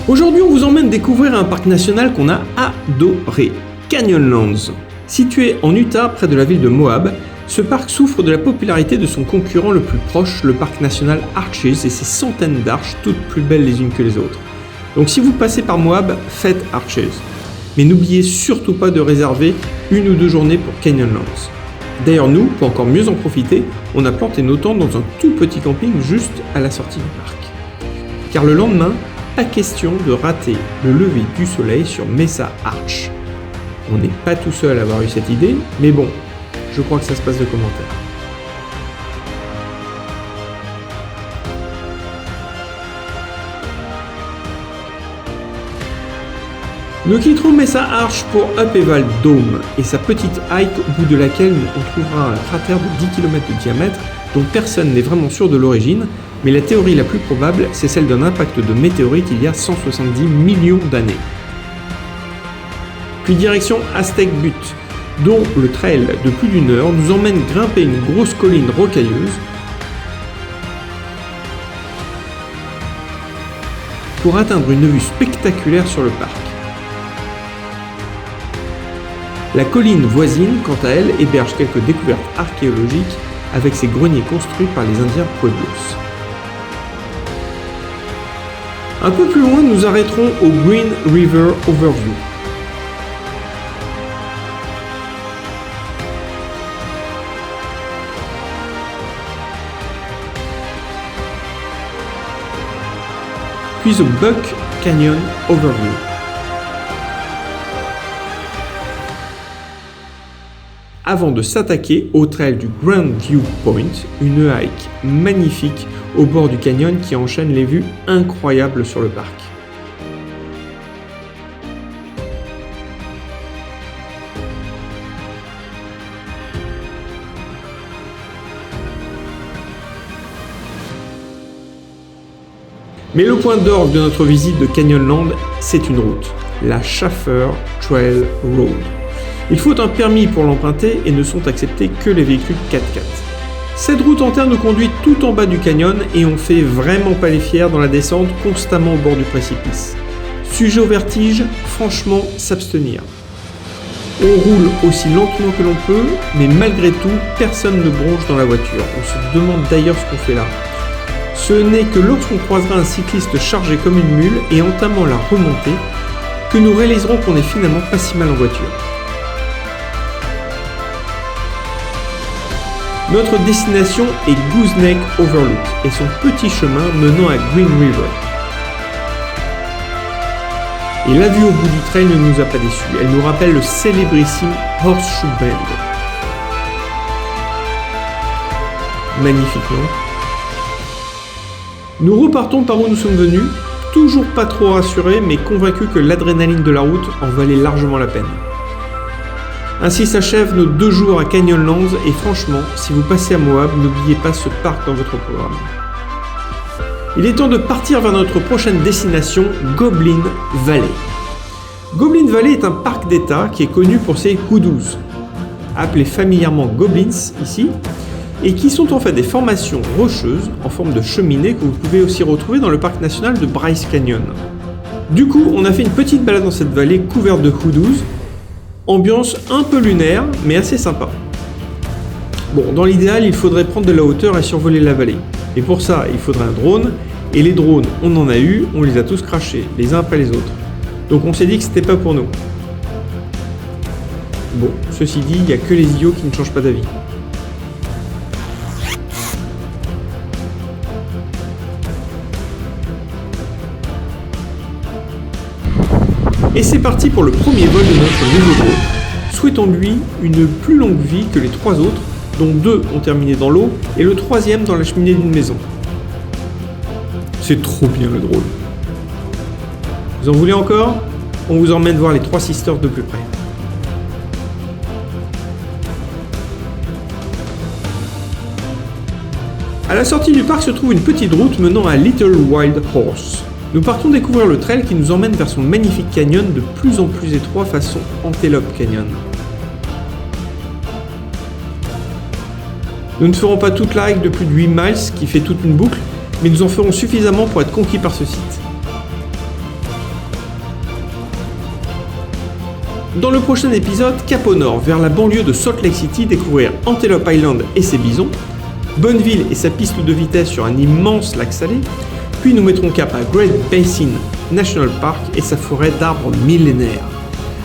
Aujourd'hui, on vous emmène découvrir un parc national qu'on a adoré, Canyonlands. Situé en Utah, près de la ville de Moab, ce parc souffre de la popularité de son concurrent le plus proche, le parc national Arches et ses centaines d'arches, toutes plus belles les unes que les autres. Donc si vous passez par Moab, faites Arches. Mais n'oubliez surtout pas de réserver 1 ou 2 journées pour Canyonlands. D'ailleurs nous, pour encore mieux en profiter, on a planté nos tentes dans un tout petit camping juste à la sortie du parc. Car le lendemain, pas question de rater le lever du soleil sur Mesa Arch. On n'est pas tout seul à avoir eu cette idée, mais bon, je crois que ça se passe de commentaires. Nous quitterons Mesa Arch pour Upheaval Dome et sa petite hike au bout de laquelle on trouvera un cratère de 10 km de diamètre dont personne n'est vraiment sûr de l'origine, mais la théorie la plus probable, c'est celle d'un impact de météorite il y a 170 millions d'années. Puis direction Aztec Butte, dont le trail de plus d'1 heure nous emmène grimper une grosse colline rocailleuse pour atteindre une vue spectaculaire sur le parc. La colline voisine, quant à elle, héberge quelques découvertes archéologiques avec ses greniers construits par les Indiens Pueblos. Un peu plus loin, nous arrêterons au Green River Overview. Puis au Buck Canyon Overview. Avant de s'attaquer au trail du Grand View Point, une hike magnifique au bord du canyon qui enchaîne les vues incroyables sur le parc. Mais le point d'orgue de notre visite de Canyonlands, c'est une route, la Schaffer Trail Road. Il faut un permis pour l'emprunter et ne sont acceptés que les véhicules 4x4. Cette route en terre nous conduit tout en bas du canyon et on fait vraiment pas les fiers dans la descente, constamment au bord du précipice. Sujet au vertige, franchement s'abstenir. On roule aussi lentement que l'on peut, mais malgré tout, personne ne bronche dans la voiture. On se demande d'ailleurs ce qu'on fait là. Ce n'est que lorsqu'on croisera un cycliste chargé comme une mule et entamant la remontée que nous réaliserons qu'on n'est finalement pas si mal en voiture. Notre destination est Gooseneck Overlook et son petit chemin menant à Green River. Et la vue au bout du trail ne nous a pas déçus, elle nous rappelle le célébrissime Horseshoe Bend. Magnifique, non ? Nous repartons par où nous sommes venus, toujours pas trop rassurés mais convaincus que l'adrénaline de la route en valait largement la peine. Ainsi s'achèvent nos 2 jours à Canyonlands et franchement, si vous passez à Moab, n'oubliez pas ce parc dans votre programme. Il est temps de partir vers notre prochaine destination, Goblin Valley. Goblin Valley est un parc d'État qui est connu pour ses hoodoos, appelés familièrement goblins ici, et qui sont en fait des formations rocheuses en forme de cheminée que vous pouvez aussi retrouver dans le parc national de Bryce Canyon. Du coup, on a fait une petite balade dans cette vallée couverte de hoodoos. Ambiance un peu lunaire, mais assez sympa. Bon, dans l'idéal, il faudrait prendre de la hauteur et survoler la vallée. Et pour ça, il faudrait un drone, et les drones, on en a eu, on les a tous crachés, les uns après les autres. Donc on s'est dit que c'était pas pour nous. Bon, ceci dit, il n'y a que les idiots qui ne changent pas d'avis. Et c'est parti pour le premier vol de notre nouveau drone. Souhaitons-lui une plus longue vie que les 3 autres, dont 2 ont terminé dans l'eau et le 3e dans la cheminée d'une maison. C'est trop bien le drone. Vous en voulez encore ? On vous emmène voir les 3 sisters de plus près. À la sortie du parc se trouve une petite route menant à Little Wild Horse. Nous partons découvrir le trail qui nous emmène vers son magnifique canyon de plus en plus étroit façon Antelope Canyon. Nous ne ferons pas toute la hike de plus de 8 miles qui fait toute une boucle, mais nous en ferons suffisamment pour être conquis par ce site. Dans le prochain épisode, cap au nord, vers la banlieue de Salt Lake City, découvrir Antelope Island et ses bisons, Bonneville et sa piste de vitesse sur un immense lac salé, puis nous mettrons cap à Great Basin National Park et sa forêt d'arbres millénaires.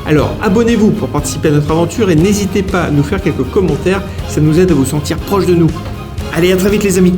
Alors abonnez-vous pour participer à notre aventure et n'hésitez pas à nous faire quelques commentaires, ça nous aide à vous sentir proche de nous. Allez, à très vite les amis!